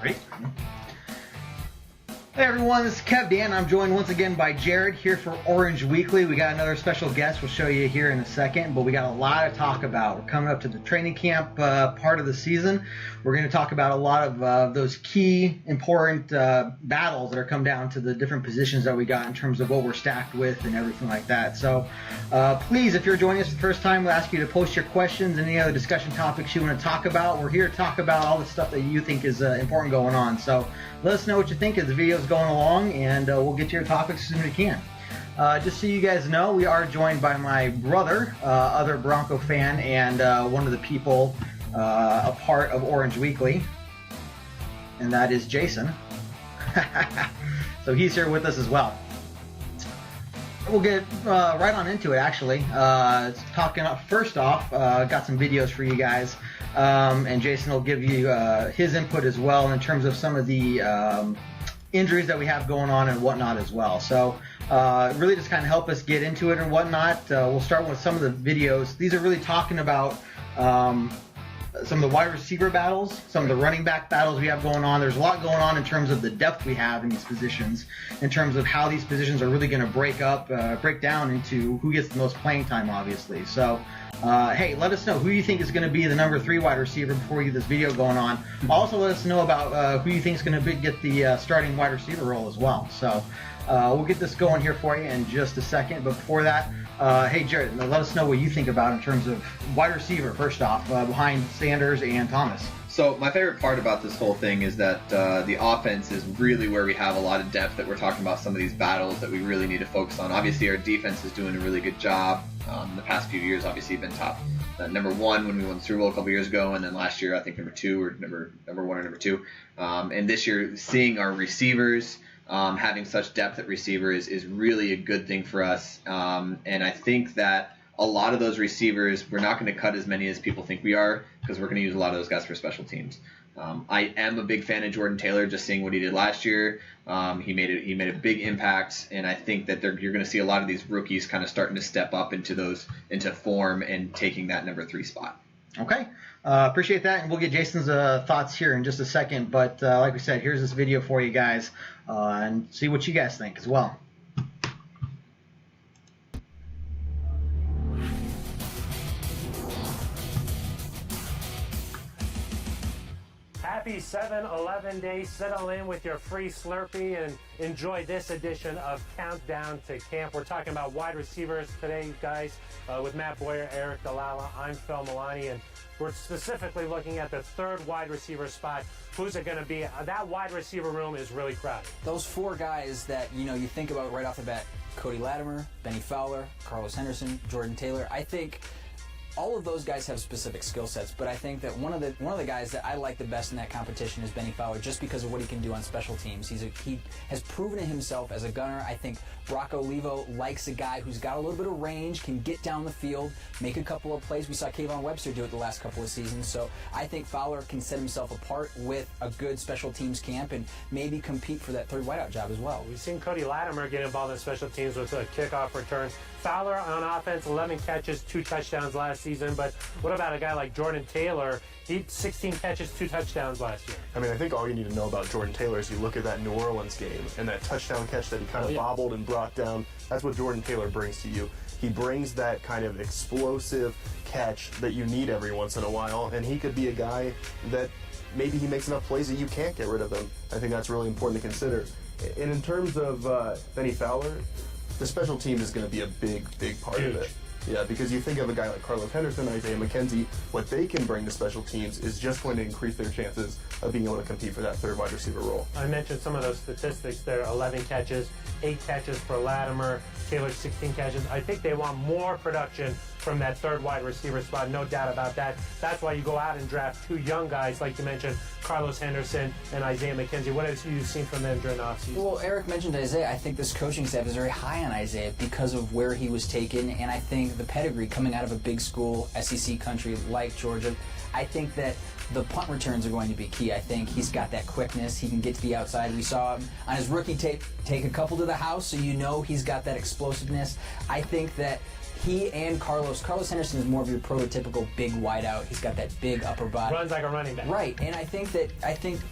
Ready? Hey everyone, this is Kev Dan. I'm joined once again by Jared here for Orange Weekly. We got another special guest we'll show you here in a second, but we got a lot to talk about. We're coming up to the training camp part of the season. We're going to talk about a lot of those key, important battles that are come down to the different positions that we got in terms of what we're stacked with and everything like that. So please, if you're joining us for the first time, we'll ask you to post your questions and any other discussion topics you want to talk about. We're here to talk about all the stuff that you think is important going on. So let us know what you think as the video is going along, and we'll get to your topics as soon as we can. Just so you guys know, we are joined by my brother, other Bronco fan, and one of the people a part of Orange Weekly, and that is Jason. So he's here with us as well. We'll get right on into it, actually. Talking up first off, got some videos for you guys, and Jason will give you his input as well in terms of some of the injuries that we have going on and whatnot as well. So really just kind of help us get into it and whatnot. We'll start with some of the videos. These are really talking about some of the wide receiver battles, some of the running back battles we have going on. There's a lot going on in terms of the depth we have in these positions, in terms of how these positions are really going to break down into who gets the most playing time, obviously. So, hey, let us know who you think is going to be the number 3 wide receiver before we get this video going on. Also, let us know about who you think is going to get the starting wide receiver role as well. So, we'll get this going here for you in just a second. But before that, hey, Jared, let us know what you think about in terms of wide receiver, first off, behind Sanders and Thomas. So my favorite part about this whole thing is that the offense is really where we have a lot of depth, that we're talking about some of these battles that we really need to focus on. Obviously, our defense is doing a really good job. The past few years, obviously, been top number 1 when we won the Super Bowl a couple years ago, and then last year, I think number 2 or number 1 or number 2. And this year, seeing our receivers having such depth at receiver is really a good thing for us. And I think that a lot of those receivers, we're not going to cut as many as people think we are, because we're going to use a lot of those guys for special teams. I am a big fan of Jordan Taylor, just seeing what he did last year. He made a big impact, and I think that you're going to see a lot of these rookies kind of starting to step up into form and taking that number 3 spot. Okay. Appreciate that, and we'll get Jason's thoughts here in just a second. But like we said, here's this video for you guys, and see what you guys think as well. Happy 7-Eleven Day. Settle in with your free Slurpee and enjoy this edition of Countdown to Camp. We're talking about wide receivers today, guys, with Matt Boyer, Eric Dalala. I'm Phil Milani, and we're specifically looking at the 3rd wide receiver spot. Who's it going to be? That wide receiver room is really crowded. Those 4 guys that, you think about right off the bat: Cody Latimer, Benny Fowler, Carlos Henderson, Jordan Taylor. I think all of those guys have specific skill sets, but I think that one of the guys that I like the best in that competition is Benny Fowler, just because of what he can do on special teams. He has proven it himself as a gunner. I think Brock Olivo likes a guy who's got a little bit of range, can get down the field, make a couple of plays. We saw Kayvon Webster do it the last couple of seasons, so I think Fowler can set himself apart with a good special teams camp and maybe compete for that 3rd wideout job as well. We've seen Cody Latimer get involved in special teams with kickoff returns. Fowler on offense, 11 catches, 2 touchdowns last season. But what about a guy like Jordan Taylor? He had 16 catches, 2 touchdowns last year. I mean, I think all you need to know about Jordan Taylor is you look at that New Orleans game and that touchdown catch that he kind of bobbled and brought down. That's what Jordan Taylor brings to you. He brings that kind of explosive catch that you need every once in a while, and he could be a guy that maybe he makes enough plays that you can't get rid of him. I think that's really important to consider. And in terms of Benny Fowler, the special team is going to be a big part of it. Yeah, because you think of a guy like Carlos Henderson, Isaiah McKenzie, what they can bring to special teams is just going to increase their chances of being able to compete for that 3rd wide receiver role. I mentioned some of those statistics there: 11 catches, 8 catches for Latimer, Taylor 16 catches. I think they want more production from that 3rd wide receiver spot, no doubt about that. That's why you go out and draft 2 young guys, like you mentioned, Carlos Henderson and Isaiah McKenzie. What have you seen from them during the offseason? Well, Eric mentioned Isaiah. I think this coaching staff is very high on Isaiah because of where he was taken, and I think the pedigree coming out of a big school, SEC country like Georgia. I think that the punt returns are going to be key. I think he's got that quickness. He can get to the outside. We saw him on his rookie tape take a couple to the house, so he's got that explosiveness. I think that he and Carlos Henderson is more of your prototypical big wideout. He's got that big upper body. Runs like a running back. Right, and I think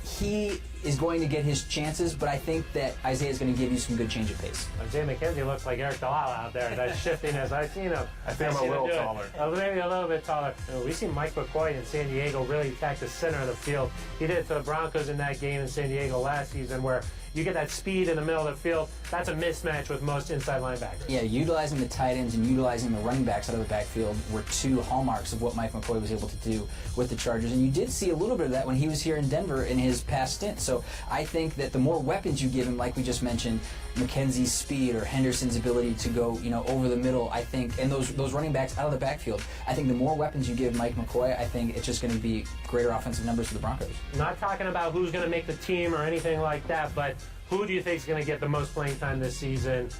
he is going to get his chances, but I think that Isaiah is going to give you some good change of pace. Isaiah McKenzie looks like Eric Dalal out there. That shiftiness, I've seen him. I think I'm a little taller. Maybe a little bit taller. We've seen Mike McCoy in San Diego really attack the center of the field. He did it to the Broncos in that game in San Diego last season, where you get that speed in the middle of the field. That's a mismatch with most inside linebackers. Yeah, utilizing the tight ends and utilizing the running backs out of the backfield were two hallmarks of what Mike McCoy was able to do with the Chargers. And you did see a little bit of that when he was here in Denver in his past stint. So I think that the more weapons you give him, like we just mentioned, McKenzie's speed or Henderson's ability to go, over the middle, I think, and those running backs out of the backfield, I think the more weapons you give Mike McCoy, I think it's just going to be greater offensive numbers for the Broncos. Not talking about who's going to make the team or anything like that, but who do you think is going to get the most playing time this season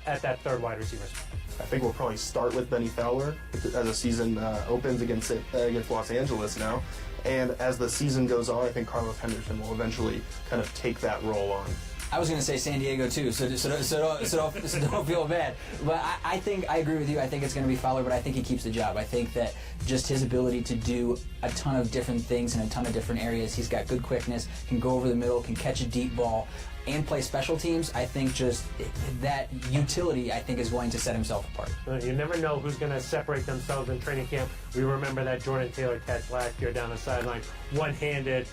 at that third wide receiver spot? I think we'll probably start with Benny Fowler as the season opens against Los Angeles now. And as the season goes on, I think Carlos Henderson will eventually kind of take that role on. I was going to say San Diego too, so don't feel bad. But I think I agree with you. I think it's going to be Fowler, but I think he keeps the job. I think that just his ability to do a ton of different things in a ton of different areas. He's got good quickness, can go over the middle, can catch a deep ball, and play special teams. I think just that utility, I think, is going to set himself apart. You never know who's going to separate themselves in training camp. We remember that Jordan Taylor catch last year down the sideline, one-handed,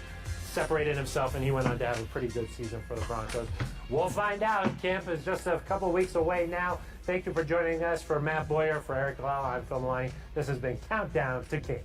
separated himself, and he went on to have a pretty good season for the Broncos. We'll find out. Camp is just a couple weeks away now. Thank you for joining us. For Matt Boyer, for Eric Lau, I'm Phil Maloney. This has been Countdown to Camp.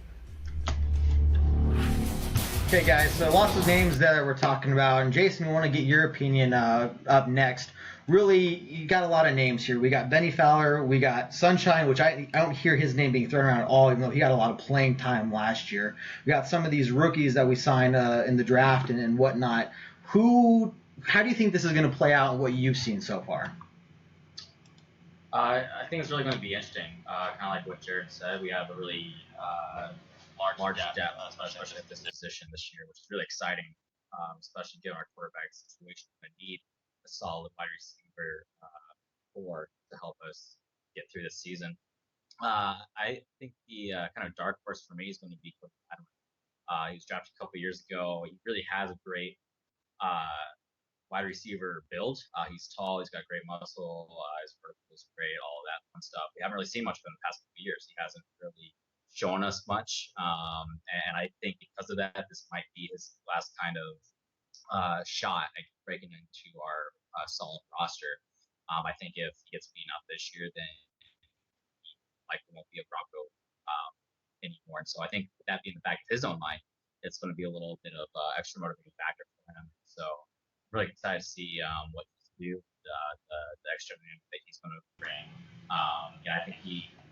Okay, guys, so lots of names that we're talking about, and Jason, we want to get your opinion up next. Really, you got a lot of names here. We got Benny Fowler, we got Sunshine, which I don't hear his name being thrown around at all, even though he got a lot of playing time last year. We got some of these rookies that we signed in the draft and whatnot. How do you think this is going to play out in what you've seen so far? I think it's really going to be interesting. Kind of like what Jared said, we have a really large depth, especially at this position this year, which is really exciting, especially given our quarterback situation. We need a solid wide receiver core to help us get through this season. I think the kind of dark horse for me is going to be Cody Latimer. He was drafted a couple years ago. He really has a great wide receiver build. He's tall. He's got great muscle. His vertical is great. All of that fun stuff. We haven't really seen much of him in the past couple years. He hasn't really shown us much, and I think because of that, this might be his last kind of shot at breaking into our solid roster. I think if he gets beaten up this year, then he likely won't be a Bronco anymore. And so I think with that being in the back of his own mind, it's going to be a little bit of extra motivating factor for him. So I'm really excited to see what he's going to do, the extra that he's going to bring. I think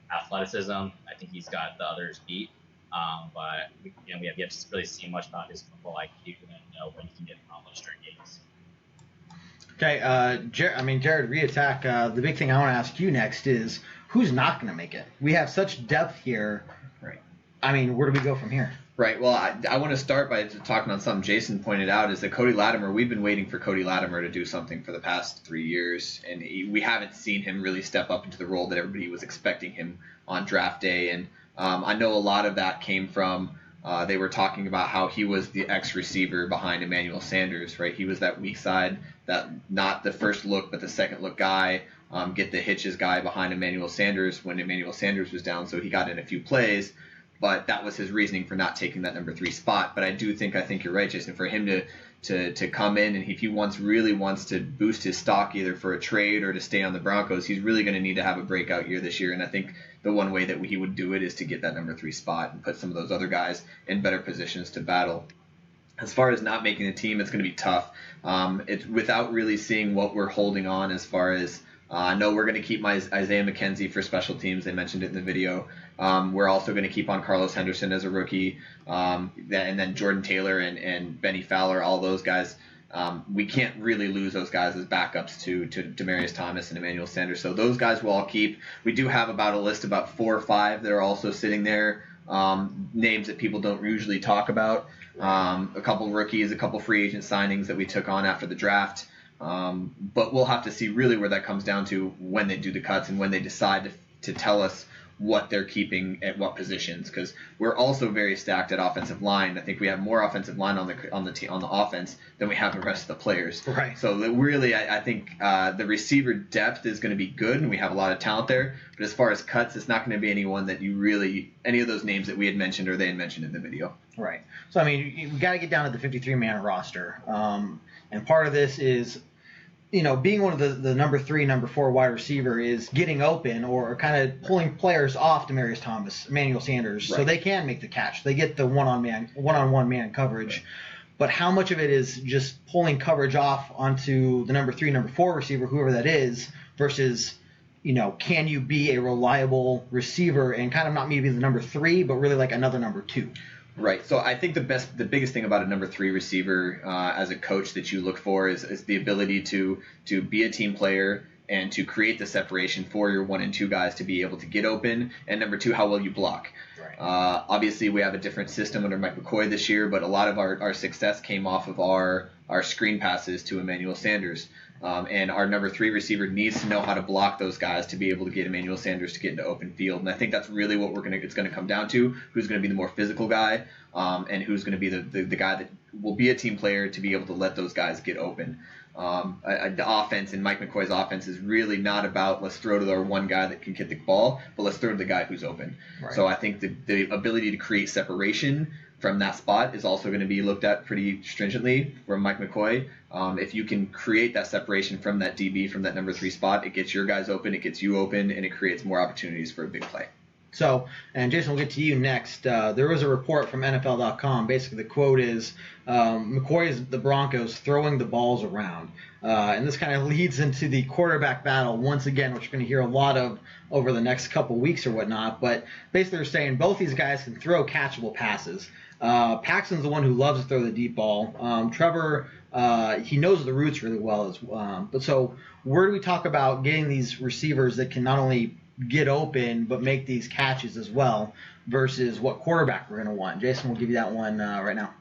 athleticism, I think he's got the others beat. But we have yet to really see much about his football IQ and what he can get accomplished during games. Okay, Jared, reattack. The big thing I want to ask you next is who's not going to make it? We have such depth here. Right. I mean, where do we go from here? Right. Well, I want to start by talking on something Jason pointed out is that Cody Latimer, we've been waiting for Cody Latimer to do something for the past 3 years, and we haven't seen him really step up into the role that everybody was expecting him on draft day. And I know a lot of that came from they were talking about how he was the X-receiver behind Emmanuel Sanders, right? He was that weak side, that not the first look but the second look guy, get the hitches guy behind Emmanuel Sanders when Emmanuel Sanders was down, so he got in a few plays. But that was his reasoning for not taking that number 3 spot. But I think you're right, Jason. For him to come in, and if he really wants to boost his stock either for a trade or to stay on the Broncos, he's really going to need to have a breakout year this year. And I think the one way that he would do it is to get that number 3 spot and put some of those other guys in better positions to battle. As far as not making the team, it's going to be tough. It's without really seeing what we're holding on as far as I know we're going to keep Isaiah McKenzie for special teams. They mentioned it in the video. We're also going to keep on Carlos Henderson as a rookie, and then Jordan Taylor and Benny Fowler, all those guys. We can't really lose those guys as backups to Demaryius Thomas and Emmanuel Sanders. So those guys we'll all keep. We do have about a list about 4 or 5 that are also sitting there, names that people don't usually talk about. A couple rookies, a couple free agent signings that we took on after the draft. But we'll have to see really where that comes down to when they do the cuts and when they decide to tell us what they're keeping at what positions, because we're also very stacked at offensive line. I think we have more offensive line on the offense than we have the rest of the players. Right. So really, I think the receiver depth is going to be good, and we have a lot of talent there. But as far as cuts, it's not going to be anyone that any of those names that we had mentioned or they had mentioned in the video. Right. So I mean, you got to get down to the 53-man roster, and part of this is, being one of the number 3, number 4 wide receiver is getting open or kind of pulling players off Demaryius Thomas, Emmanuel Sanders, so they can make the catch. They get the one-on-one man coverage. Right. But how much of it is just pulling coverage off onto the number 3, number 4 receiver, whoever that is, versus, can you be a reliable receiver and kind of not maybe the number 3, but really like another number 2? Right. So I think the biggest thing about a number 3 receiver as a coach that you look for is the ability to be a team player and to create the separation for your 1 and 2 guys to be able to get open. And number 2, how well you block. Right. Obviously, we have a different system under Mike McCoy this year, but a lot of our success came off of our screen passes to Emmanuel Sanders. And our number 3 receiver needs to know how to block those guys to be able to get Emmanuel Sanders to get into open field. And I think that's really what it's going to come down to, who's going to be the more physical guy, and who's going to be the guy that will be a team player to be able to let those guys get open. The offense in Mike McCoy's offense is really not about let's throw to our one guy that can get the ball, but let's throw to the guy who's open. Right. So I think the ability to create separation from that spot is also going to be looked at pretty stringently from Mike McCoy. If you can create that separation from that DB, from that number 3 spot, it gets your guys open, it gets you open, and it creates more opportunities for a big play. So, and Jason, we'll get to you next. There was a report from NFL.com. Basically, the quote is, McCoy is the Broncos throwing the balls around. And this kind of leads into the quarterback battle once again, which you're going to hear a lot of over the next couple weeks or whatnot. But basically, they're saying both these guys can throw catchable passes. Paxton's the one who loves to throw the deep ball. Trevor, he knows the routes really well. But so where do we talk about getting these receivers that can not only get open but make these catches as well versus what quarterback we're going to want? Jason, we'll give you that one right now.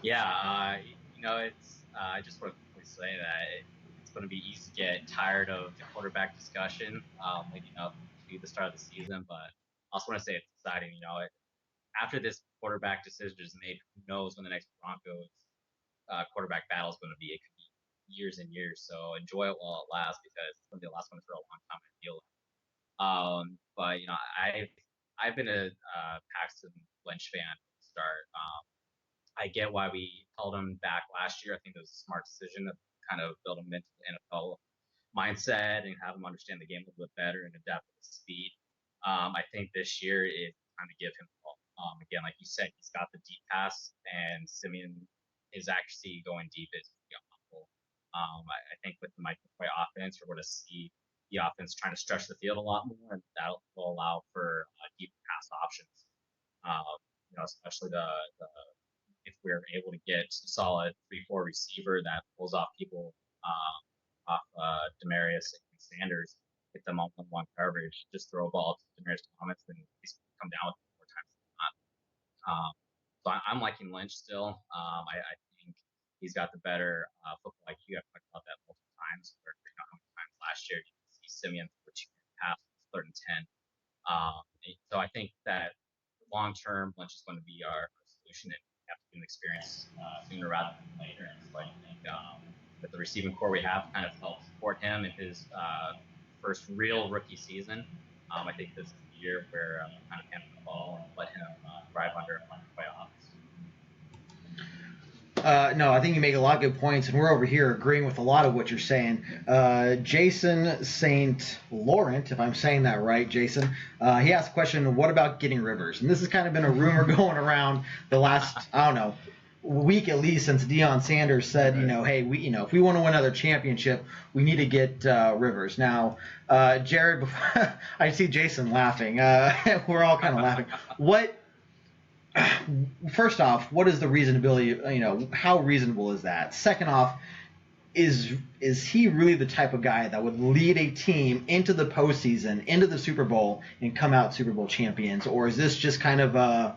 Yeah, it's I just want to say that it's going to be easy to get tired of the quarterback discussion leading up to the start of the season, but I also want to say it's exciting. After this quarterback decision is made, who knows when the next Broncos quarterback battle is going to be? It could be years and years. So enjoy it while it lasts, because it's going to be the last one for a long time, I feel. But I've been a Paxton Lynch fan from the start. I get why we held him back last year. I think it was a smart decision to kind of build him into the NFL mindset and have him understand the game a little bit better and adapt to the speed. I think this year is time to give him the ball. Again, like you said, he's got the deep pass, and Simeon, his accuracy going deep is awful. I think with the Mike McCoy offense, we're going to see the offense trying to stretch the field a lot more, and that will allow for deep pass options. Especially if we're able to get a solid 3-4 receiver that pulls off people off Demaryius and Sanders, get them on 1-1 coverage, just throw a ball to Demaryius Thomas, and he's come down with it more times than not. So I'm liking Lynch still. I think he's got the better football IQ. I've talked about that multiple times. Where how many times last year you see Simeon for 2 passes, 3rd and 10. So I think that long term, Lynch is going to be our solution, and we have to get an experience sooner rather than later. And so I think that the receiving core we have kind of helped support him in his first real rookie season. I think this is the year where we kind of hand him the ball and let him thrive under playoffs. No, I think you make a lot of good points, and we're over here agreeing with a lot of what you're saying. Jason St. Laurent, if I'm saying that right, Jason, he asked a question, what about getting Rivers? And this has kind of been a rumor going around the last, week at least, since Deion Sanders said, hey, if we want to win another championship, we need to get Rivers. Now, Jared, I see Jason laughing. We're all kind of laughing. First off, what is the reasonability? How reasonable is that? Second off, is he really the type of guy that would lead a team into the postseason, into the Super Bowl, and come out Super Bowl champions? Or is this just kind of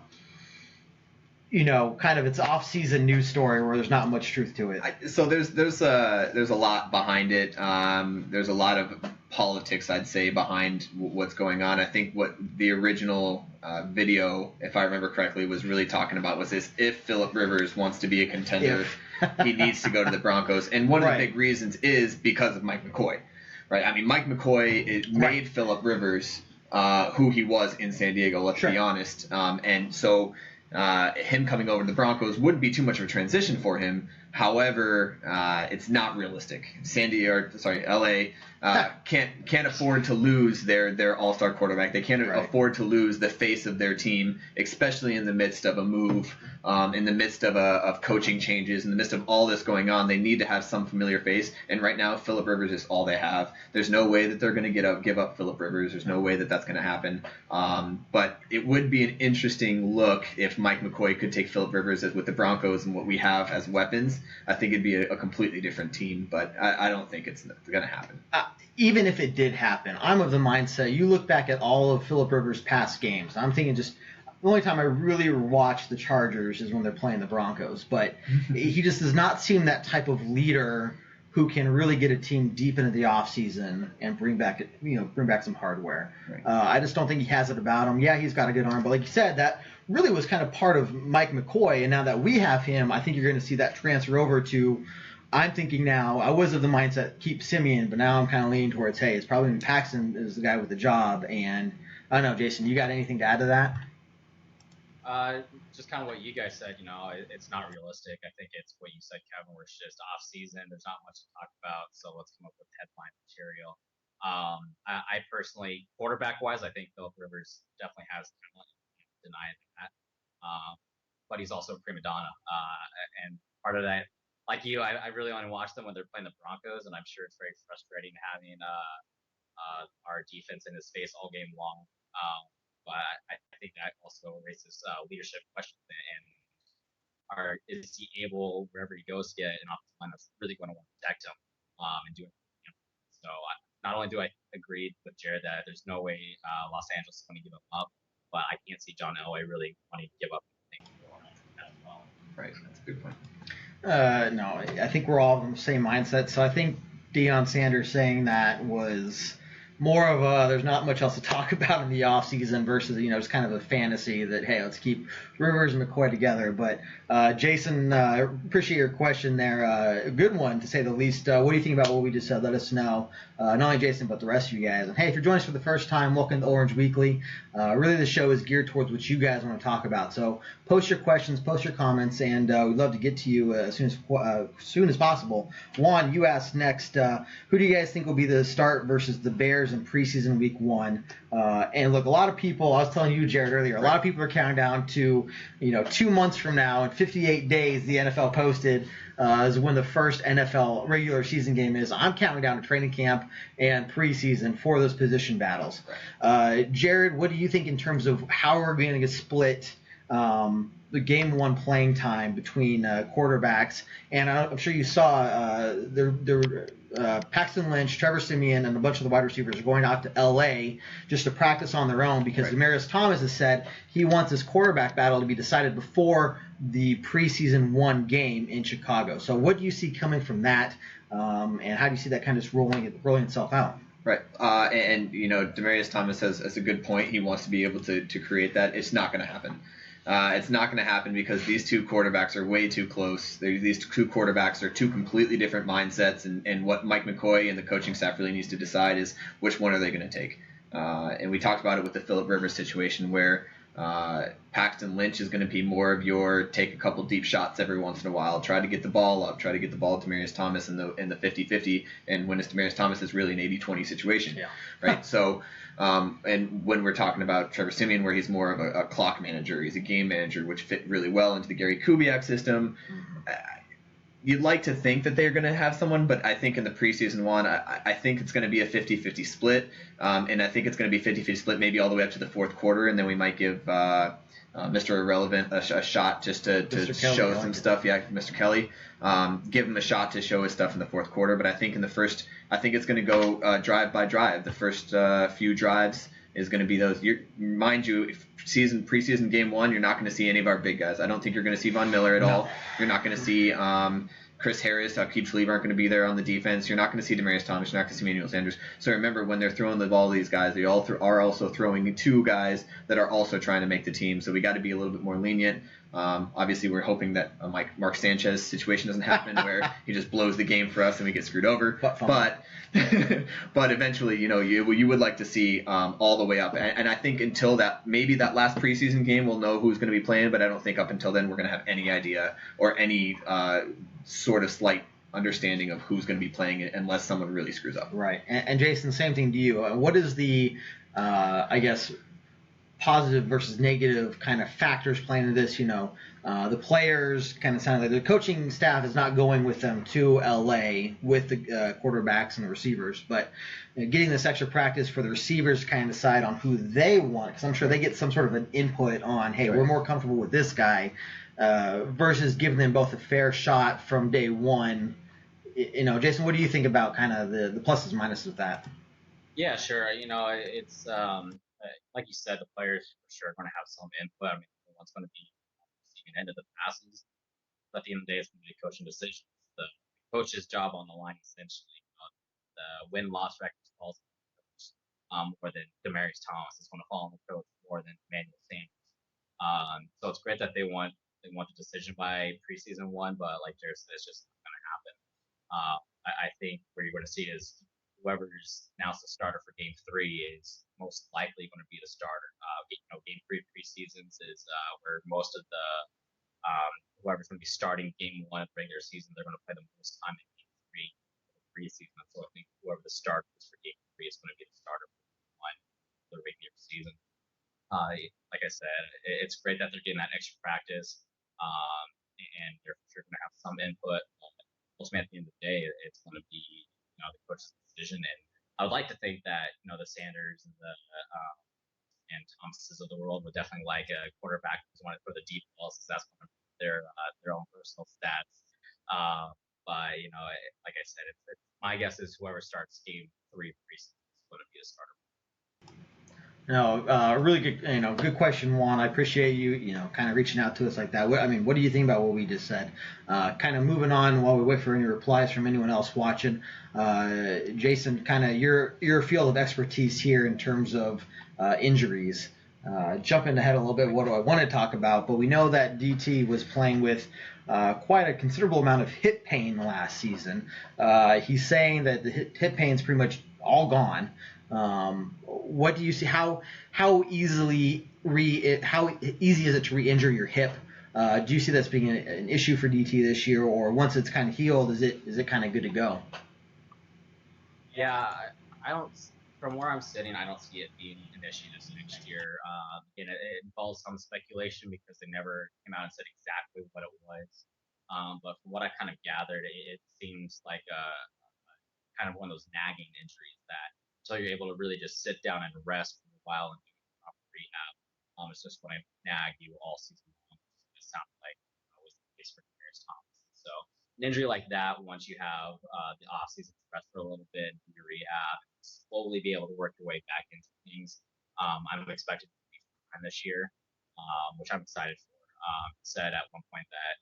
kind of its off-season news story where there's not much truth to it. So there's a lot behind it. There's a lot of politics, I'd say, behind what's going on. I think what the original video, if I remember correctly, was really talking about was this: if Phillip Rivers wants to be a contender, he needs to go to the Broncos. And one of the big reasons is because of Mike McCoy, right? I mean, Mike McCoy made Phillip Rivers who he was in San Diego. Let's be honest. And so. Him coming over to the Broncos wouldn't be too much of a transition for him. However, it's not realistic. LA can't afford to lose their all-star quarterback. They can't afford to lose the face of their team, especially in the midst of a move, in the midst of coaching changes, in the midst of all this going on. They need to have some familiar face. And right now, Phillip Rivers is all they have. There's no way that they're going to give up Phillip Rivers. There's no way that that's going to happen. But it would be an interesting look if Mike McCoy could take Phillip Rivers with the Broncos and what we have as weapons. I think it'd be a completely different team, but I don't think it's going to happen. Even if it did happen, I'm of the mindset, you look back at all of Phillip Rivers' past games, I'm thinking just the only time I really watch the Chargers is when they're playing the Broncos, but he just does not seem that type of leader who can really get a team deep into the offseason and bring back some hardware. Right. I just don't think he has it about him. Yeah, he's got a good arm, but like you said, that really was kind of part of Mike McCoy, and now that we have him, I think you're going to see that transfer over to. I'm thinking now, I was of the mindset, keep Simeon, but now I'm kind of leaning towards, hey, it's probably Paxton is the guy with the job. And I don't know, Jason, you got anything to add to that? Just kind of what you guys said, it's not realistic. I think it's what you said, Kevin, where it's just off season. There's not much to talk about, so let's come up with headline material. I personally, quarterback-wise, I think Phillip Rivers definitely has talent. Denying that. But he's also a prima donna. And part of that, like you, I really want to watch them when they're playing the Broncos, and I'm sure it's very frustrating having our defense in his face all game long. But I think that also raises leadership questions, and is he able, wherever he goes, to get an offensive line that's really going to want to protect him and do it? So not only do I agree with Jared that there's no way Los Angeles is going to give him up, but I can't see John Elway really wanting to give up anything as well. Right, that's a good point. No, I think we're all in the same mindset. So I think Deion Sanders saying that was more of there's not much else to talk about in the offseason versus, just kind of a fantasy that, hey, let's keep Rivers and McCoy together. But, Jason, appreciate your question there. A good one, to say the least. What do you think about what we just said? Let us know. Not only Jason, but the rest of you guys. And, hey, if you're joining us for the first time, welcome to Orange Weekly. Really, the show is geared towards what you guys want to talk about. So post your questions, post your comments, and we'd love to get to you as soon as possible. Juan, you asked next, who do you guys think will be the start versus the Bears in preseason week 1? And look, a lot of people, I was telling you, Jared, earlier, a lot of people are counting down to, 2 months from now and 58 days the NFL posted is when the first NFL regular season game is. I'm counting down to training camp and preseason for those position battles. Jared, what do you think in terms of how we're going to get split the game 1 playing time between quarterbacks? And I'm sure you saw Paxton Lynch, Trevor Siemian, and a bunch of the wide receivers are going out to L.A. just to practice on their own because Demaryius Thomas has said he wants his quarterback battle to be decided before the preseason 1 game in Chicago. So what do you see coming from that, and how do you see that kind of just rolling itself out? Right. And Demaryius Thomas has a good point. He wants to be able to create that. It's not going to happen. It's not going to happen because these two quarterbacks are way too close. These two quarterbacks are two completely different mindsets, and what Mike McCoy and the coaching staff really needs to decide is which one are they going to take. And we talked about it with the Phillip Rivers situation where Paxton Lynch is going to be more of your take a couple deep shots every once in a while, try to get the ball up, try to get the ball to Demaryius Thomas in the 50-50, and when it's Demaryius Thomas, it's really an 80-20 situation, right? So, and when we're talking about Trevor Siemian, where he's more of a clock manager, he's a game manager, which fit really well into the Gary Kubiak system. You'd like to think that they're going to have someone, but I think in the preseason one, I think it's going to be a 50-50 split, and I think it's going to be 50-50 split maybe all the way up to the fourth quarter, and then we might give Mr. Irrelevant a shot just to show some stuff. Yeah, Mr. Kelly. Give him a shot to show his stuff in the fourth quarter, but I think it's going to go drive by drive. The first few drives, is going to be those. Mind you, if preseason game 1, you're not going to see any of our big guys. I don't think you're going to see Von Miller at all. You're not going to see Chris Harris, Keith Schlieve aren't going to be there on the defense. You're not going to see Demaryius Thomas. You're not going to see Emmanuel Sanders. So remember, when they're throwing the ball to these guys, they all are also throwing 2 guys that are also trying to make the team. So we got to be a little bit more lenient. Obviously, we're hoping that Mark Sanchez situation doesn't happen where he just blows the game for us and we get screwed over. But eventually, you would like to see all the way up. And I think until maybe that last preseason game, we'll know who's going to be playing. But I don't think up until then we're going to have any idea or any sort of slight understanding of who's going to be playing it unless someone really screws up. Right. And Jason, same thing to you. What is the, I guess, positive versus negative kind of factors playing into this? The players kind of sound like the coaching staff is not going with them to LA with the quarterbacks and the receivers, but getting this extra practice for the receivers to kind of decide on who they want, because I'm sure they get some sort of an input on, hey, we're more comfortable with this guy, versus giving them both a fair shot from day one. Jason, what do you think about kind of the pluses and minuses of that? Yeah, sure. It's like you said, the players for sure are going to have some input. I mean, one's going to be receiving end of the passes, but at the end of the day, it's going to be coaching decisions. The coach's job on the line, essentially. The win-loss record falls on the coach more than Demaryius Thomas. It's going to fall on the coach more than Emmanuel Sanders. So it's great that they want the decision by preseason 1, but like Jared said, it's just not going to happen. I think where you're going to see is whoever's announced the starter for Game 3 is most likely going to be the starter. Game 3 preseasons is where most of the whoever's going to be starting Game 1 of the regular season, they're going to play the most time in Game 3 of the preseason. So I think whoever the starter is for Game 3 is going to be the starter for Game 1 of the regular season. Like I said, it's great that they're getting that extra practice, and they're for sure going to have some input. Ultimately, at the end of the day, it's going to be the coach's decision. And I would like to think that the Sanders and the and Thomases of the world would definitely like a quarterback who's wanted for the deep balls, because that's one of their own personal stats. But like I said, my guess is whoever starts Game 3 preseason is going to be the starter. Really good, good question, Juan. I appreciate you, kind of reaching out to us like that. What do you think about what we just said? Kind of moving on while we wait for any replies from anyone else watching. Jason, kind of your field of expertise here in terms of injuries. Jumping ahead a little bit, what do I want to talk about? But we know that DT was playing with quite a considerable amount of hip pain last season. He's saying that the hip pain's pretty much all gone. What do you see? How easy is it to re-injure your hip? Do you see this being an issue for DT this year, or once it's kind of healed, is it kind of good to go? Yeah, I don't. From where I'm sitting, I don't see it being an issue this next year. It involves some speculation because they never came out and said exactly what it was. But from what I kind of gathered, it seems like kind of one of those nagging injuries that until you're able to really just sit down and rest for a while and do proper rehab, it's just going to nag you all season long. It sounded like was the case for Demaryius Thomas. So an injury like that, once you have the off season to rest for a little bit, do your rehab, and slowly be able to work your way back into things, I'm expected to be fine this year, which I'm excited for. He said at one point that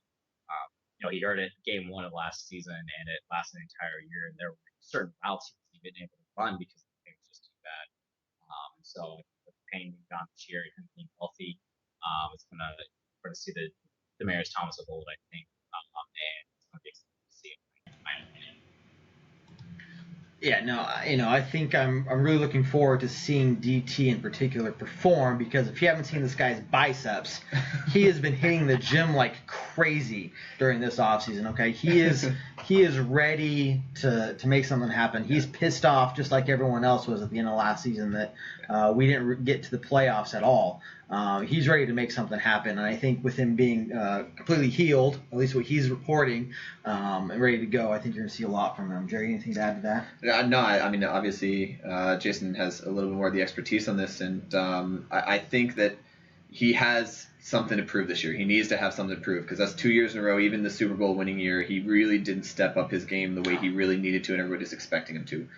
he heard it Game 1 of last season, and it lasted an entire year, and there were certain routes he wasn't even able to run because the pain was just too bad. So with the pain being gone this year, him being healthy, we're going to see the Demaryius Thomas of old, I think, and it's going to be exciting to see, in my opinion. Yeah, no, I think I'm really looking forward to seeing DT in particular perform, because if you haven't seen this guy's biceps, he has been hitting the gym like crazy during this offseason, okay? He is ready to make something happen. He's pissed off just like everyone else was at the end of last season that we didn't get to the playoffs at all. He's ready to make something happen, and I think with him being completely healed, at least what he's reporting, and ready to go, I think you're going to see a lot from him. Jerry, anything to add to that? No, I mean, obviously, Jason has a little bit more of the expertise on this, and I think that he has something to prove this year. He needs to have something to prove, because that's 2 years in a row, even the Super Bowl winning year, he really didn't step up his game the way he really needed to, and everybody's expecting him to.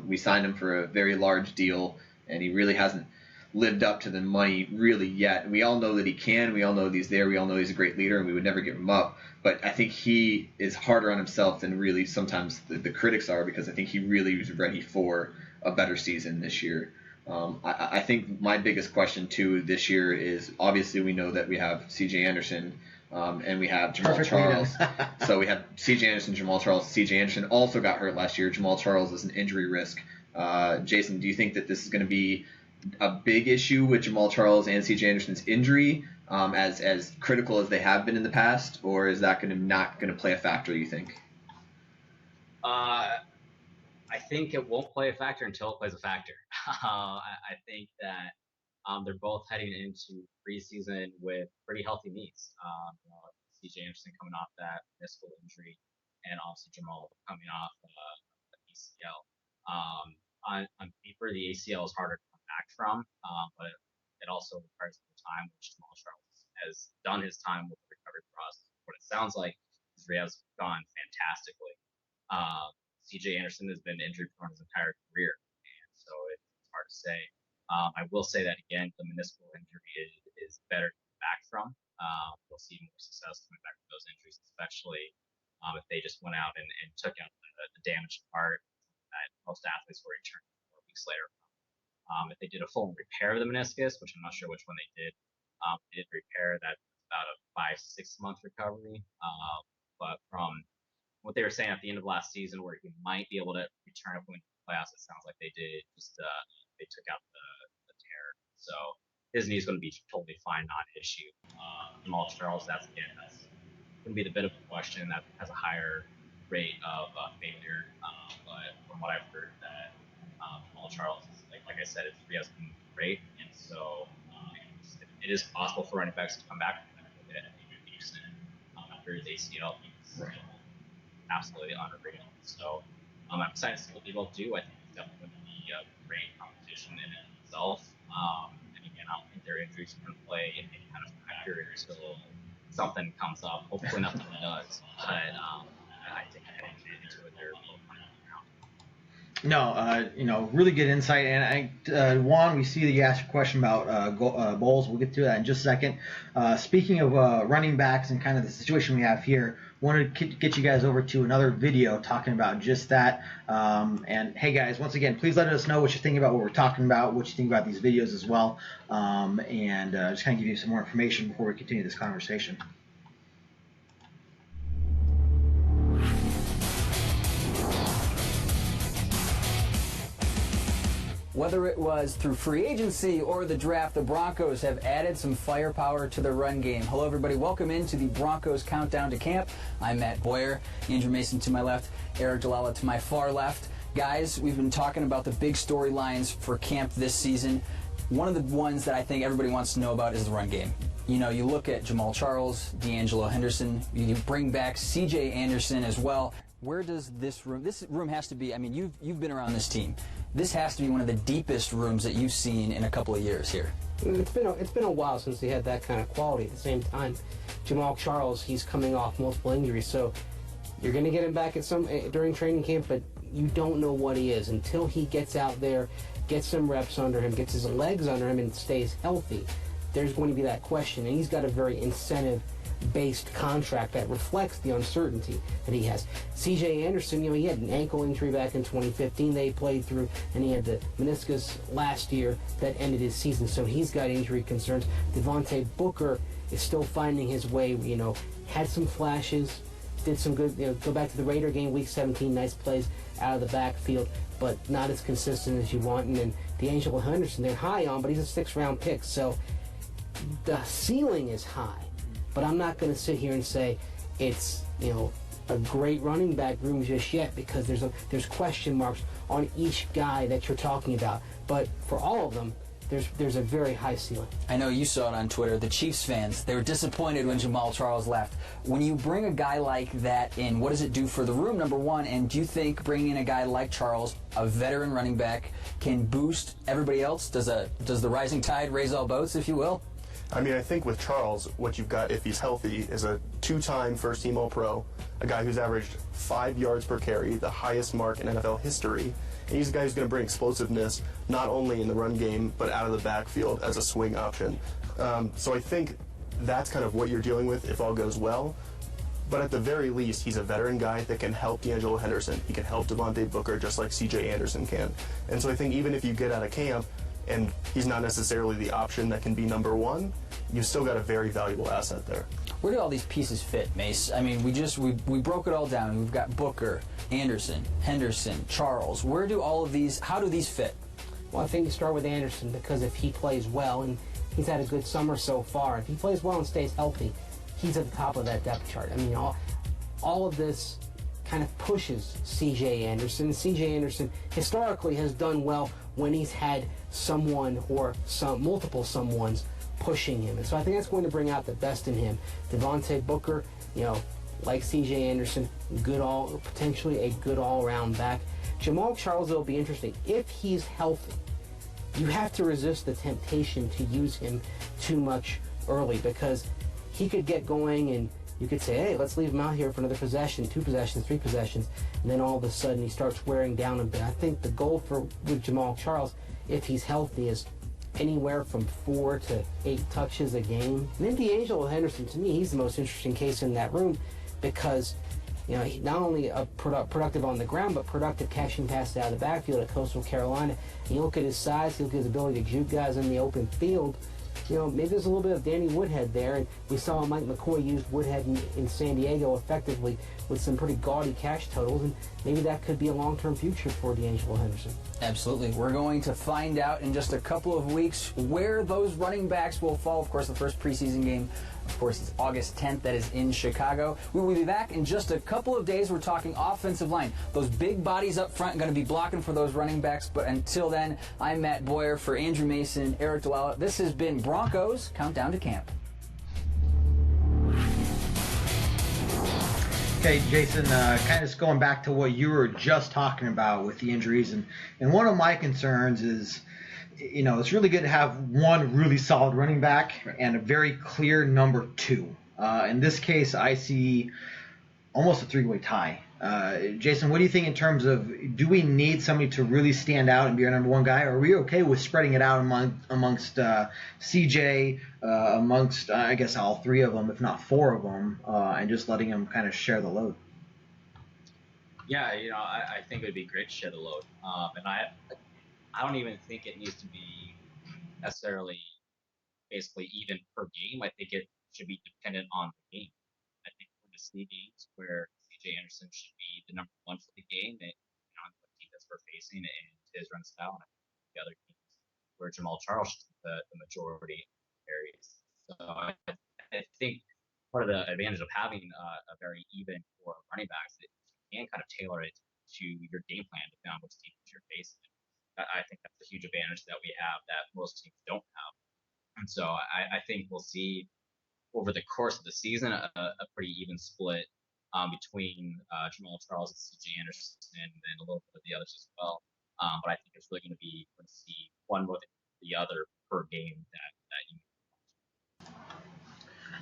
We signed him for a very large deal. and he really hasn't lived up to the money really yet. We all know that he can. We all know that he's there. We all know he's a great leader, and we would never give him up. But I think he is harder on himself than really sometimes the critics are, because I think he really was ready for a better season this year. I think my biggest question too this year is, obviously we know that we have C.J. Anderson and we have Jamal Charles. So we have C.J. Anderson, Jamal Charles. C.J. Anderson also got hurt last year. Jamal Charles is an injury risk. Jason, do you think that this is going to be a big issue with Jamal Charles and C.J. Anderson's injury, as critical as they have been in the past, or is that not going to play a factor, you think? I think it won't play a factor until it plays a factor. I think that they're both heading into preseason with pretty healthy knees. C.J. Anderson coming off that meniscal injury, and also Jamal coming off the ACL. On paper, the ACL is harder to come back from, but it also requires more time, which Jamal Charles has done his time with the recovery process. What it sounds like is he has gone fantastically. C.J. Anderson has been injury prone his entire career, and so it's hard to say. I will say that again, the meniscal injury is better to come back from. We'll see more success coming back from those injuries, especially if they just went out and took out the damaged part that most athletes will return 4 weeks later. If they did a full repair of the meniscus, which I'm not sure which one they did repair, that's about a 5 to 6 month recovery. But from what they were saying at the end of last season, where he might be able to return if we went to the playoffs, it sounds like they did. They took out the tear, so his knee is going to be totally fine, not an issue. Jamal Charles, that's going to be the bit of a question that has a higher rate of failure. But from what I've heard, that Jamal Charles, like I said, he has been great, and so it is possible for running backs to come back from that with Adrian Peterson after his ACL. He's absolutely unreal. So I'm excited to see what they both do. I think it's definitely going to be a great competition in itself. And again, I don't think their injuries are going to play any kind of factor until something comes up. Hopefully nothing does. But I think heading into it, they're both playing around. No, really good insight. And Juan, we see that you asked a question about Bowles. We'll get to that in just a second. Speaking of running backs and kind of the situation we have here, wanted to get you guys over to another video talking about just that. And hey guys, once again, please let us know what you think about what we're talking about, what you think about these videos as well, and just kind of give you some more information before we continue this conversation. Whether it was through free agency or the draft, the Broncos have added some firepower to their run game. Hello, everybody. Welcome into the Broncos Countdown to Camp. I'm Matt Boyer, Andrew Mason to my left, Eric Jalala to my far left. Guys, we've been talking about the big storylines for camp this season. One of the ones that I think everybody wants to know about is the run game. You know, you look at Jamal Charles, D'Angelo Henderson, you bring back C.J. Anderson as well. Where does this room has to be? I mean, you've been around this team. This has to be one of the deepest rooms that you've seen in a couple of years here. It's been a while since they had that kind of quality. At the same time, Jamal Charles, he's coming off multiple injuries, so you're going to get him back during training camp, but you don't know what he is until he gets out there, gets some reps under him, gets his legs under him, and stays healthy. There's going to be that question, and he's got a very incentive-based contract that reflects the uncertainty that he has. C.J. Anderson, he had an ankle injury back in 2015 they played through, and he had the meniscus last year that ended his season, so he's got injury concerns. Devontae Booker is still finding his way, had some flashes, did some good, go back to the Raider game, week 17, nice plays out of the backfield, but not as consistent as you want. And then D'Angelo Henderson, they're high on, but he's a 6th-round pick, so the ceiling is high. But I'm not going to sit here and say it's, a great running back room just yet, because there's question marks on each guy that you're talking about. But for all of them, there's a very high ceiling. I know you saw it on Twitter. The Chiefs fans, they were disappointed when Jamal Charles left. When you bring a guy like that in, what does it do for the room, number one? And do you think bringing in a guy like Charles, a veteran running back, can boost everybody else? Does the rising tide raise all boats, if you will? I mean, I think with Charles, what you've got, if he's healthy, is a 2-time first-team All-Pro, a guy who's averaged 5 yards per carry, the highest mark in NFL history, And he's a guy who's going to bring explosiveness not only in the run game, but out of the backfield as a swing option. So I think that's kind of what you're dealing with if all goes well. But at the very least, he's a veteran guy that can help D'Angelo Henderson. He can help Devontae Booker just like C.J. Anderson can. And so I think even if you get out of camp and he's not necessarily the option that can be number one, you've still got a very valuable asset there. Where do all these pieces fit, Mace? I mean, we broke it all down. We've got Booker, Anderson, Henderson, Charles. Where do all of these, how do these fit? Well, I think you start with Anderson because if he plays well, and he's had a good summer so far, if he plays well and stays healthy, he's at the top of that depth chart. I mean, all of this kind of pushes C.J. Anderson. C.J. Anderson historically has done well when he's had someone or multiple someones pushing him. And so I think that's going to bring out the best in him. Devontae Booker, like C.J. Anderson, potentially a good all-around back. Jamal Charles, it'll be interesting. If he's healthy, you have to resist the temptation to use him too much early because he could get going and you could say, hey, let's leave him out here for another possession, 2 possessions, 3 possessions, and then all of a sudden he starts wearing down a bit. I think the goal with Jamal Charles, if he's healthy, is anywhere from 4 to 8 touches a game. And then D'Angelo Henderson, to me, he's the most interesting case in that room because he's not only productive on the ground, but productive catching passes out of the backfield at Coastal Carolina. And you look at his size, you look at his ability to juke guys in the open field. Maybe there's a little bit of Danny Woodhead there, and we saw Mike McCoy use Woodhead in San Diego effectively with some pretty gaudy catch totals, and maybe that could be a long-term future for D'Angelo Henderson. Absolutely. We're going to find out in just a couple of weeks where those running backs will fall. Of course, the first preseason game, of course, it's August 10th. That is in Chicago. We will be back in just a couple of days. We're talking offensive line. Those big bodies up front are going to be blocking for those running backs. But until then, I'm Matt Boyer for Andrew Mason, Eric Dwella. This has been Broncos Countdown to Camp. Okay, Jason, kind of just going back to what you were just talking about with the injuries, and one of my concerns is, it's really good to have one really solid running back and a very clear number 2. In this case, I see almost a 3-way tie. Jason, what do you think in terms of, do we need somebody to really stand out and be our number 1 guy, or are we okay with spreading it out amongst CJ, amongst, I guess, all 3 of them, if not 4 of them, and just letting them kind of share the load? Yeah, I think it would be great to share the load. And I don't even think it needs to be necessarily basically even per game. I think it should be dependent on the game. I think we're going to see games where C.J. Anderson should be the number 1 for the game, and on what defense we're facing and his run style. And I think the other games where Jamal Charles should be the majority areas. So I think part of the advantage of having a very even core of running backs is you can kind of tailor it to your game plan depending on which defense you're facing. I think that's a huge advantage that we have that most teams don't have. And so I think we'll see over the course of the season a pretty even split between Jamal Charles and C.J. Anderson and a little bit of the others as well. But I think it's really going to see one more than the other per game that you.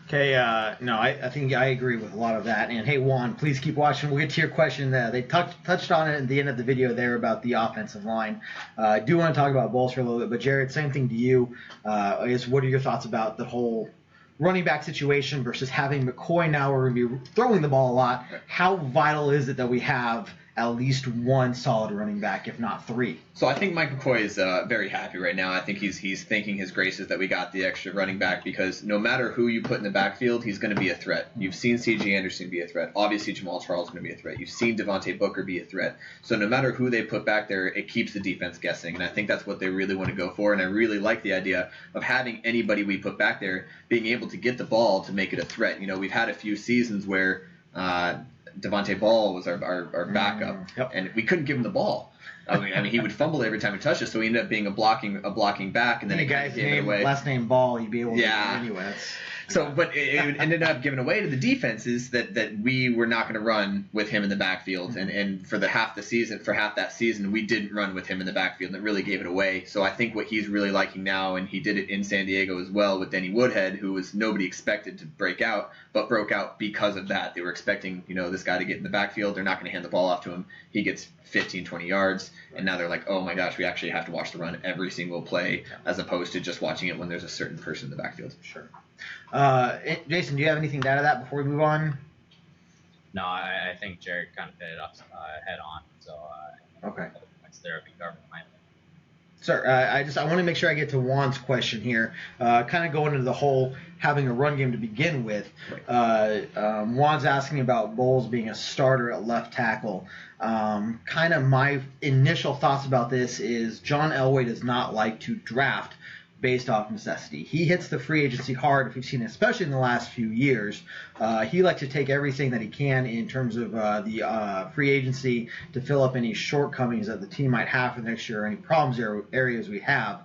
Okay, no, I think I agree with a lot of that. And hey, Juan, please keep watching. We'll get to your question. They touched on it at the end of the video there about the offensive line. I do want to talk about balls for a little bit, but Jared, same thing to you. I guess, what are your thoughts about the whole running back situation versus having McCoy now? We're going to be throwing the ball a lot. How vital is it that we have at least 1 solid running back, if not 3? So I think Mike McCoy is very happy right now. I think he's thanking his graces that we got the extra running back, because no matter who you put in the backfield, he's going to be a threat. You've seen C.J. Anderson be a threat. Obviously, Jamal Charles is going to be a threat. You've seen Devontae Booker be a threat. So no matter who they put back there, it keeps the defense guessing, and I think that's what they really want to go for, and I really like the idea of having anybody we put back there being able to get the ball to make it a threat. We've had a few seasons where Devontae Ball was our backup, and we couldn't give him the ball. I mean, he would fumble every time he touched it, so he ended up being a blocking back, and then a guy's name, last name Ball, you'd be able to do it anyway. So, but it ended up giving away to the defenses that we were not going to run with him in the backfield, and for half that season, we didn't run with him in the backfield, and it really gave it away. So I think what he's really liking now, and he did it in San Diego as well with Denny Woodhead, who was nobody expected to break out, but broke out because of that. They were expecting, this guy to get in the backfield. They're not going to hand the ball off to him. He gets 15, 20 yards, and now they're like, oh my gosh, we actually have to watch the run every single play, as opposed to just watching it when there's a certain person in the backfield. Sure. Jason, do you have anything to add to that before we move on? No, I think Jared kind of hit it up head on. So okay. Points there be government. Sir, I want to make sure I get to Juan's question here. Kind of going into the whole having a run game to begin with. Juan's asking about Bowles being a starter at left tackle. Kind of my initial thoughts about this is John Elway does not like to draft based off necessity. He hits the free agency hard, if we've seen it, especially in the last few years. He likes to take everything that he can in terms of the free agency to fill up any shortcomings that the team might have for next year or any problems areas we have.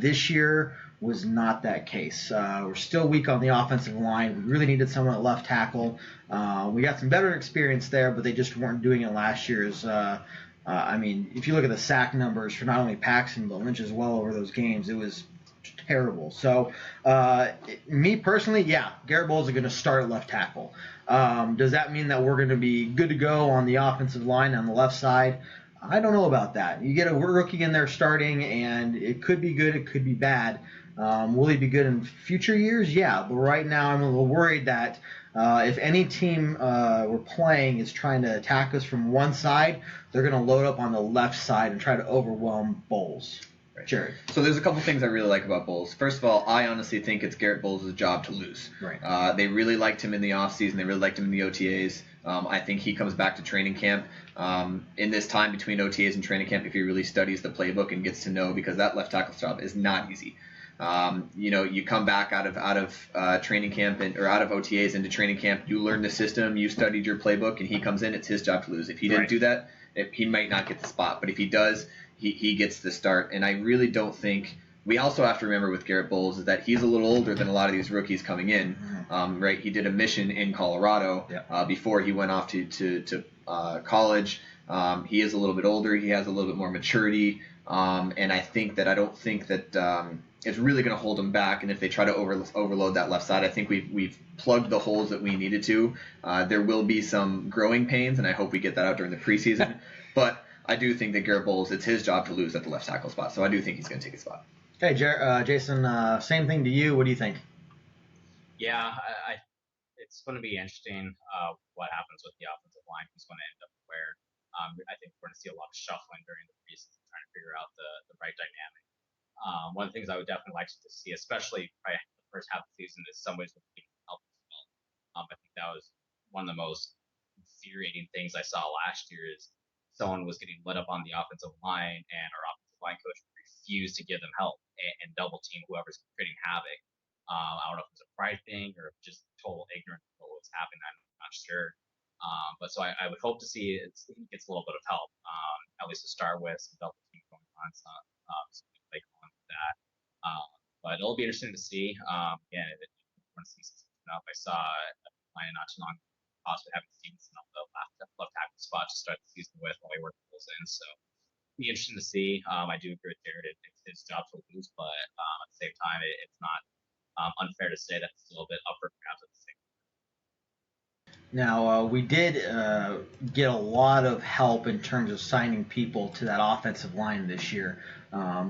This year was not that case. We're still weak on the offensive line. We really needed someone at left tackle. We got some better experience there, but they just weren't doing it last year's. If you look at the sack numbers for not only Paxton but Lynch as well over those games, it was terrible. So, me personally, Garrett Bowles is going to start at left tackle. Does that mean that we're going to be good to go on the offensive line on the left side? I don't know about that. You get a rookie in there starting, and it could be good, it could be bad. Will he be good in future years? Yeah, but right now I'm a little worried that if any team we're playing is trying to attack us from one side, they're going to load up on the left side and try to overwhelm Bowles. Right. Jared. So there's a couple things I really like about Bowles. First of all, I honestly think it's Garrett Bowles' job to lose. Right. They really liked him in the offseason. They really liked him in the OTAs. I think he comes back to training camp. In this time between OTAs and training camp, if he really studies the playbook and gets to know, because that left tackle job is not easy. You come back out of training camp or out of OTAs into training camp. You learn the system. You studied your playbook, and he comes in. It's his job to lose. If he didn't do that, he might not get the spot. But if he does, he gets the start. And I really don't think. We also have to remember with Garrett Bowles is that he's a little older than a lot of these rookies coming in. Right? He did a mission in Colorado before he went off to college. He is a little bit older. He has a little bit more maturity. And I don't think that it's really going to hold him back. And if they try to overload that left side, I think we've plugged the holes that we needed to. There will be some growing pains, and I hope we get that out during the preseason. But I do think that Garrett Bowles, it's his job to lose at the left tackle spot. So I do think he's going to take a spot. Okay, Jason, same thing to you. What do you think? Yeah, it's going to be interesting what happens with the offensive line. Who's going to end up where? I think we're going to see a lot of shuffling during the preseason, trying to figure out the right dynamic. One of the things I would definitely like to see, especially probably the first half of the season, is somebody's going to be help as well. I think that was one of the most infuriating things I saw last year is someone was getting lit up on the offensive line, and our offensive line coach refused to give them help and double team whoever's creating havoc. I don't know if it's a pride thing or just total ignorance of what's happening. I'm not sure. But so I would hope to see he gets a little bit of help, at least to start with, some double team going on, so play on with that. But it'll be interesting to see. Again, if we're going to see something up. I saw a plan not too long ago, possibly having Stevenson on the left tackle spot to start the season with while he works those in. So it'll be interesting to see. I do agree with Jared. It's his job to lose, but at the same time, it's not unfair to say that it's still a bit up for grabs at the same time. Now, we did get a lot of help in terms of signing people to that offensive line this year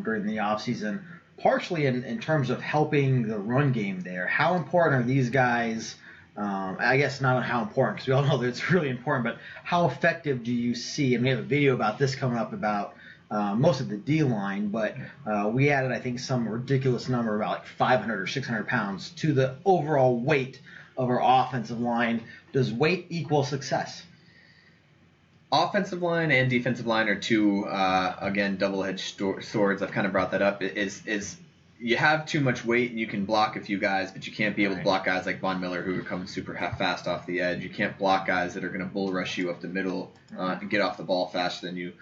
during the offseason, partially in terms of helping the run game there. How important are these guys? I guess not how important, because we all know that it's really important, but how effective do you see? And we have a video about this coming up about most of the D-line, but we added, I think, some ridiculous number, about like 500 or 600 pounds to the overall weight of our offensive line. Does weight equal success? Offensive line and defensive line are two, again, double-edged swords. I've kind of brought that up. Is you have too much weight and you can block a few guys, but you can't be able to block guys like Von Miller who are coming super fast off the edge. You can't block guys that are going to bull rush you up the middle and get off the ball faster than you.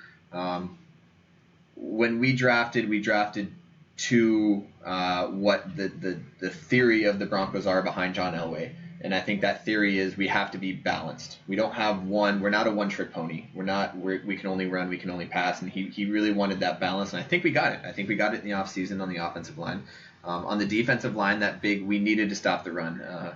When we drafted to what the theory of the Broncos are behind John Elway. And I think that theory is we have to be balanced. We don't have one. We're not a one-trick pony. We can only run. We can only pass. And he really wanted that balance. And I think we got it. I think we got it in the offseason on the offensive line. On the defensive line, we needed to stop the run.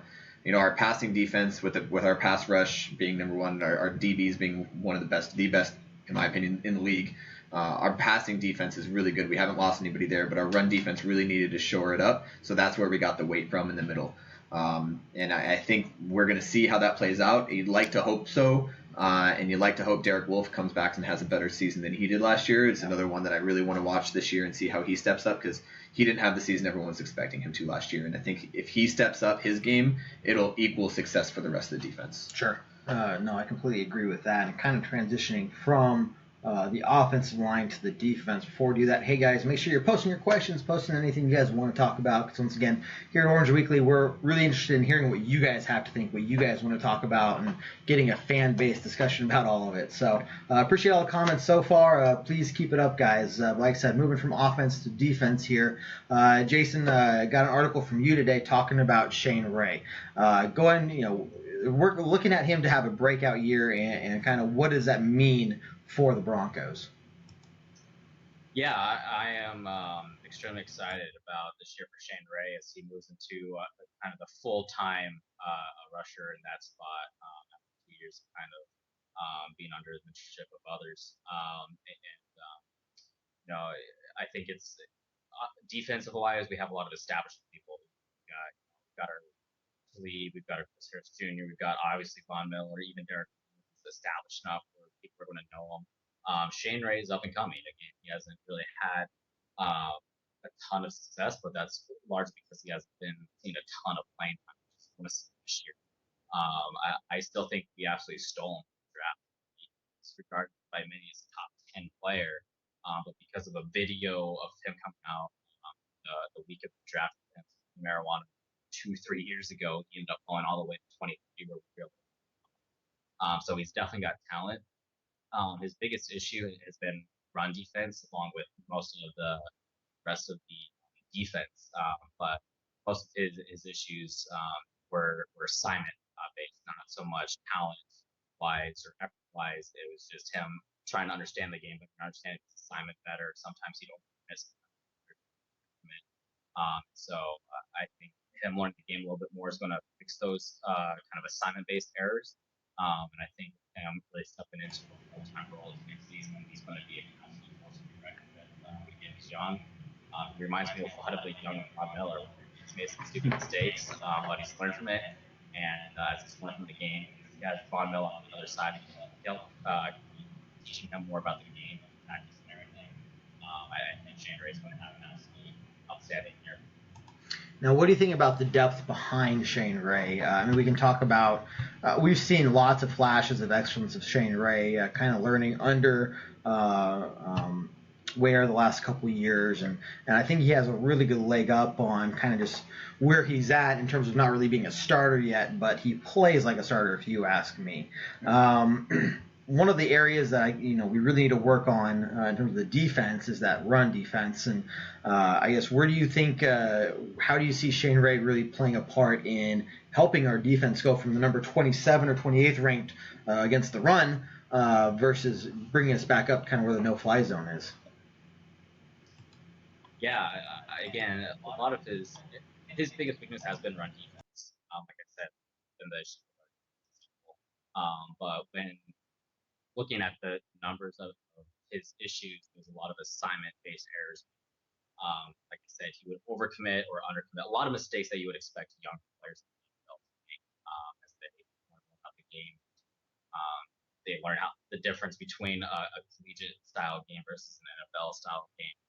Our passing defense with our pass rush being number one, our DBs being one of the best in my opinion in the league. Our passing defense is really good. We haven't lost anybody there, but our run defense really needed to shore it up. So that's where we got the weight from in the middle. And I think we're going to see how that plays out. You'd like to hope so. And you'd like to hope Derek Wolfe comes back and has a better season than he did last year. It's another one that I really want to watch this year and see how he steps up, because he didn't have the season everyone was expecting him to last year. And I think if he steps up his game, it'll equal success for the rest of the defense. Sure. No, I completely agree with that. And kind of transitioning from the offensive line to the defense. Before we do that, hey guys, make sure you're posting your questions, posting anything you guys want to talk about. Because once again, here at Orange Weekly, we're really interested in hearing what you guys have to think, what you guys want to talk about, and getting a fan-based discussion about all of it. So appreciate all the comments so far. Please keep it up, guys. Like I said, moving from offense to defense here. Jason got an article from you today talking about Shane Ray. Go ahead and, we're looking at him to have a breakout year, and kind of what does that mean for the Broncos? Yeah, I am extremely excited about this year for Shane Ray as he moves into kind of the full-time rusher in that spot after 2 years of kind of being under the mentorship of others. I think it's defensive wise, we have a lot of established people. We've got our lead, we've got our Chris Harris Jr., we've got obviously Von Miller, even Derek is established enough where people are going to know him. Shane Ray is up and coming. Again, he hasn't really had a ton of success, but that's largely because he hasn't been seeing a ton of playing time this year. I still think we absolutely stole him in the draft. He's regarded by many as a top 10 player, but because of a video of him coming out the week of the draft against marijuana 2-3 years ago, he ended up going all the way to 23. So he's definitely got talent. His biggest issue has been run defense, along with most of the rest of the defense. But most of his issues were assignment based, not so much talent wise or effort wise. It was just him trying to understand the game, but understanding his assignment better. Sometimes he don't miss. I think him learning the game a little bit more is going to fix those kind of assignment based errors. And I think him really stepping into a full-time role next season, he's going to be a absolute force to be reckoned with. Again, he's young. He reminds me a lot of a young Von Miller. He's made some stupid mistakes, but he's learned from it. And as he's learned from the game, he has Von Miller on the other side. He'll teaching him more about the game, tactics, and everything. I think Shane Ray is going to have an absolutely outstanding year. Now, what do you think about the depth behind Shane Ray? I mean, we can talk about, we've seen lots of flashes of excellence of Shane Ray, kind of learning under Ware the last couple of years. And I think he has a really good leg up on kind of just where he's at in terms of not really being a starter yet, but he plays like a starter, if you ask me. One of the areas that we really need to work on in terms of the defense is that run defense. And I guess where do you think, how do you see Shane Ray really playing a part in helping our defense go from the number 27 or 28th ranked against the run versus bringing us back up kind of where the no-fly zone is? Yeah, again, a lot of his biggest weakness has been run defense. Like I said, in the but when looking at the numbers of his issues, there's a lot of assignment-based errors. Like I said, he would overcommit or undercommit. A lot of mistakes that you would expect young players to make as they learn about the game. They learn the difference between a collegiate-style game versus an NFL-style game.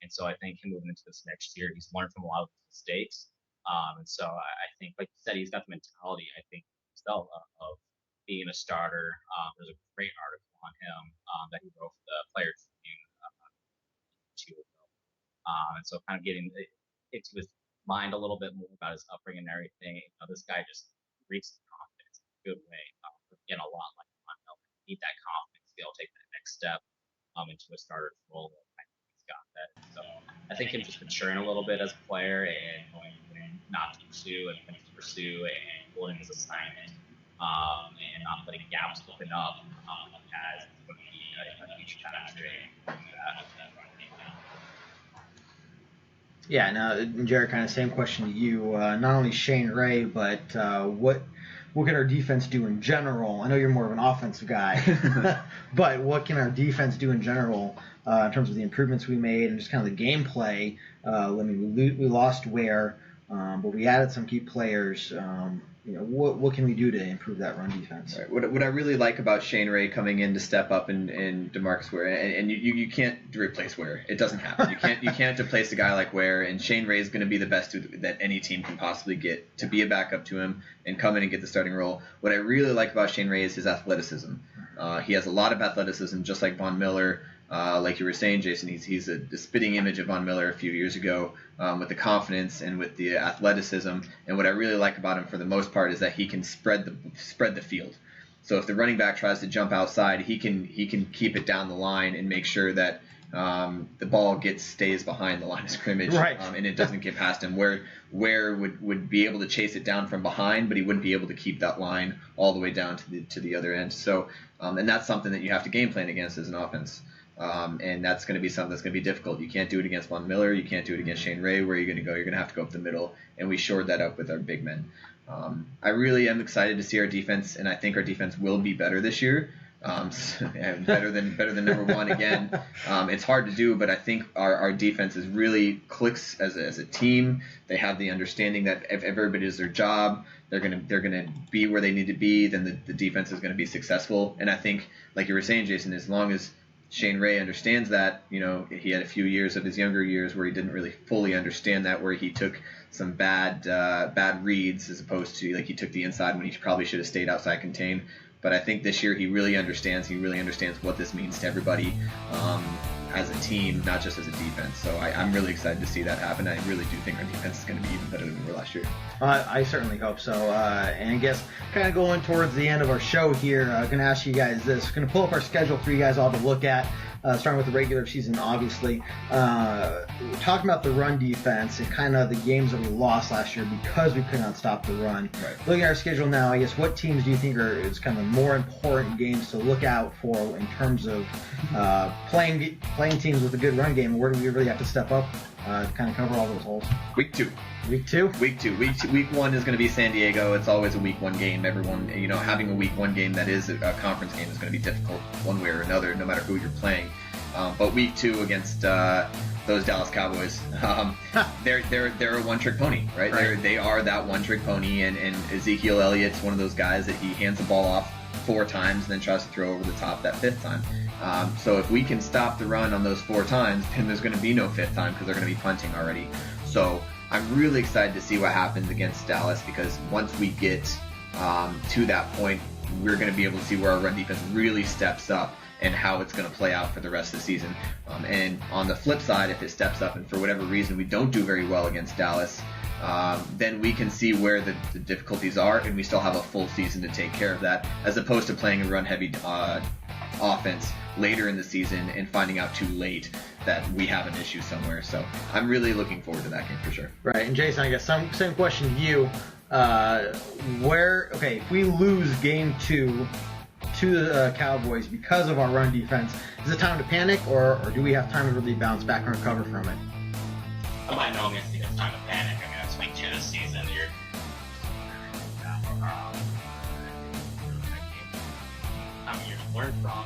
And so I think him moving into this next year, he's learned from a lot of his mistakes. And so I think, like you said, he's got the mentality, I think, himself of being a starter. There's a great article on him that he wrote for the Players Tribune 2 ago. And so kind of getting into his mind a little bit more about his upbringing and everything. This guy just reeks of confidence in a good way. Again, a lot like Von Miller. You need that confidence to be able to take that next step into a starter's role. I think he's got that. So I think him just maturing a little bit as a player and knowing when not to pursue and when to pursue and holding his assignment and not letting gaps open up as going to be a huge factor in that. Yeah, now, Jared, kind of same question to you. Not only Shane Ray, but what can our defense do in general? I know you're more of an offensive guy, but what can our defense do in general in terms of the improvements we made and just kind of the gameplay? I mean, we lost Ware, but we added some key players. What can we do to improve that run defense? Right. What I really like about Shane Ray coming in to step up and DeMarcus Ware, and you can't replace Ware. It doesn't happen. You can't replace a guy like Ware, and Shane Ray is going to be the best that any team can possibly get to be a backup to him and come in and get the starting role. What I really like about Shane Ray is his athleticism. He has a lot of athleticism, just like Von Miller. Like you were saying, Jason, he's a spitting image of Von Miller a few years ago with the confidence and with the athleticism. And what I really like about him for the most part is that he can spread the field. So if the running back tries to jump outside, he can keep it down the line and make sure that the ball stays behind the line of scrimmage, right. And it doesn't get past him. Where would be able to chase it down from behind, but he wouldn't be able to keep that line all the way down to the other end. So and that's something that you have to game plan against as an offense. And that's going to be something that's going to be difficult. You can't do it against Von Miller. You can't do it against Shane Ray. Where are you going to go? You're going to have to go up the middle, and we shored that up with our big men. I really am excited to see our defense, and I think our defense will be better this year. And better than number one again. It's hard to do, but I think our defense is really clicks as a team. They have the understanding that if everybody does their job, they're gonna be where they need to be. Then the defense is gonna be successful. And I think, like you were saying, Jason, as long as Shane Ray understands that, he had a few years of his younger years where he didn't really fully understand that, where he took some bad reads as opposed to he took the inside when he probably should have stayed outside contained. But I think this year he really understands what this means to everybody as a team, not just as a defense. So I'm really excited to see that happen. I really do think our defense is going to be even better than we were last year. I certainly hope so. And I guess kind of going towards the end of our show here, I'm going to ask you guys this. We're going to pull up our schedule for you guys all to look at. Starting with the regular season, obviously. We're talking about the run defense and kind of the games that we lost last year because we could not stop the run. Right. Looking at our schedule now, I guess what teams do you think is kind of more important games to look out for in terms of playing teams with a good run game? Where do we really have to step up to kind of cover all those holes? Week 2. Week 2? Week 1 is going to be San Diego. It's always a week 1 game. Everyone, having a week 1 game that is a conference game is going to be difficult one way or another, no matter who you're playing. But week 2 against those Dallas Cowboys, they're a one-trick pony, right? They are that one-trick pony, and Ezekiel Elliott's one of those guys that he hands the ball off 4 times and then tries to throw over the top that 5th time. So if we can stop the run on those 4 times, then there's going to be no 5th time because they're going to be punting already. So I'm really excited to see what happens against Dallas, because once we get to that point, we're going to be able to see where our run defense really steps up and how it's going to play out for the rest of the season. And on the flip side, if it steps up and for whatever reason we don't do very well against Dallas, then we can see where the difficulties are, and we still have a full season to take care of that, as opposed to playing a run-heavy offense later in the season and finding out too late that we have an issue somewhere. So I'm really looking forward to that game for sure. Right, and Jason, I guess same question to you. If we lose game 2 to the Cowboys because of our run defense, is it time to panic, or do we have time to really bounce back and recover from it? By no means think it's time to panic. I mean, it's week 2 this season. You're to learn from.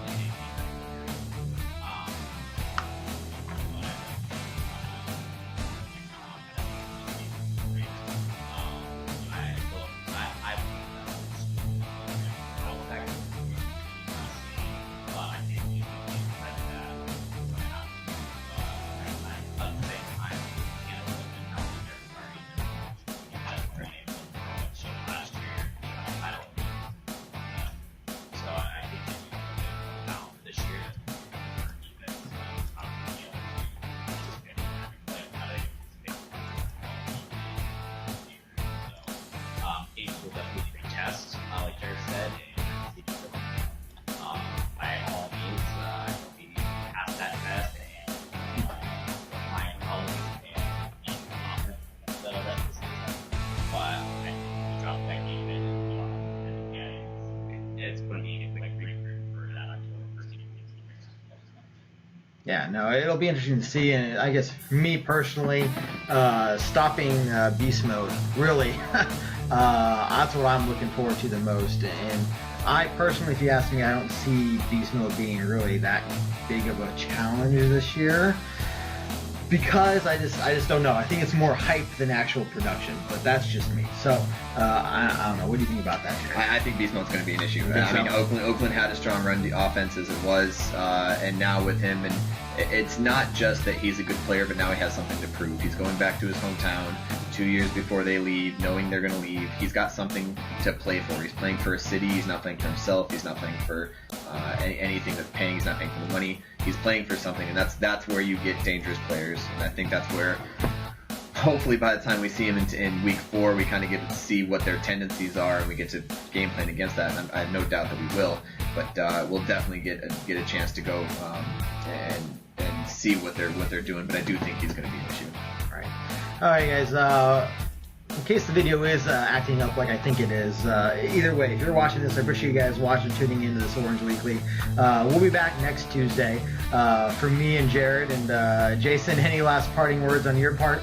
Yeah, no, it'll be interesting to see, and I guess for me personally, stopping beast mode, really, that's what I'm looking forward to the most. And I personally, if you ask me, I don't see beast mode being really that big of a challenge this year, because I just don't know. I think it's more hype than actual production, but that's just me. So I don't know. What do you think about that, Jerry? I think beast mode's going to be an issue. I mean, Oakland had a strong run the offense as it was, and now with him, and it's not just that he's a good player, but now he has something to prove. He's going back to his hometown 2 years before they leave, knowing they're going to leave. He's got something to play for. He's playing for a city. He's not playing for himself. He's not playing for anything that's paying. He's not paying for the money. He's playing for something, and that's where you get dangerous players. And I think that's where, hopefully, by the time we see him in week 4, we kind of get to see what their tendencies are, and we get to game plan against that. And I have no doubt that we will, but we'll definitely get a chance to go and see what they're doing. But I do think he's going to be an issue. All right, guys. In case the video is acting up like I think it is, either way, if you're watching this, I appreciate you guys watching, tuning into this Orange Weekly. We'll be back next Tuesday. For me and Jared and Jason, any last parting words on your part?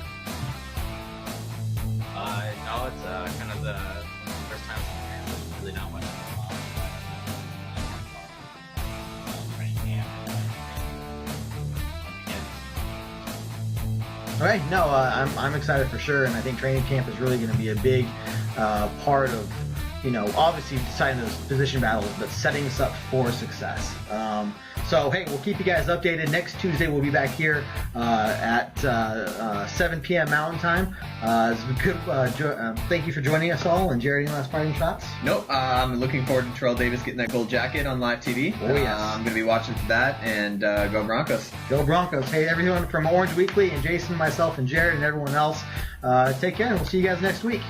No, it's kind of the first time there's really not much training camp. All right, no, I'm excited for sure, and I think training camp is really going to be a big part of, obviously deciding those position battles, but setting us up for success. So, hey, we'll keep you guys updated. Next Tuesday, we'll be back here at 7 p.m. Mountain Time. Thank you for joining us all. And Jared, any last parting shots? Nope. I'm looking forward to Terrell Davis getting that gold jacket on live TV. Oh, yes. I'm going to be watching for that, and go Broncos. Go Broncos. Hey, everyone from Orange Weekly, and Jason, myself, and Jared, and everyone else, take care, and we'll see you guys next week.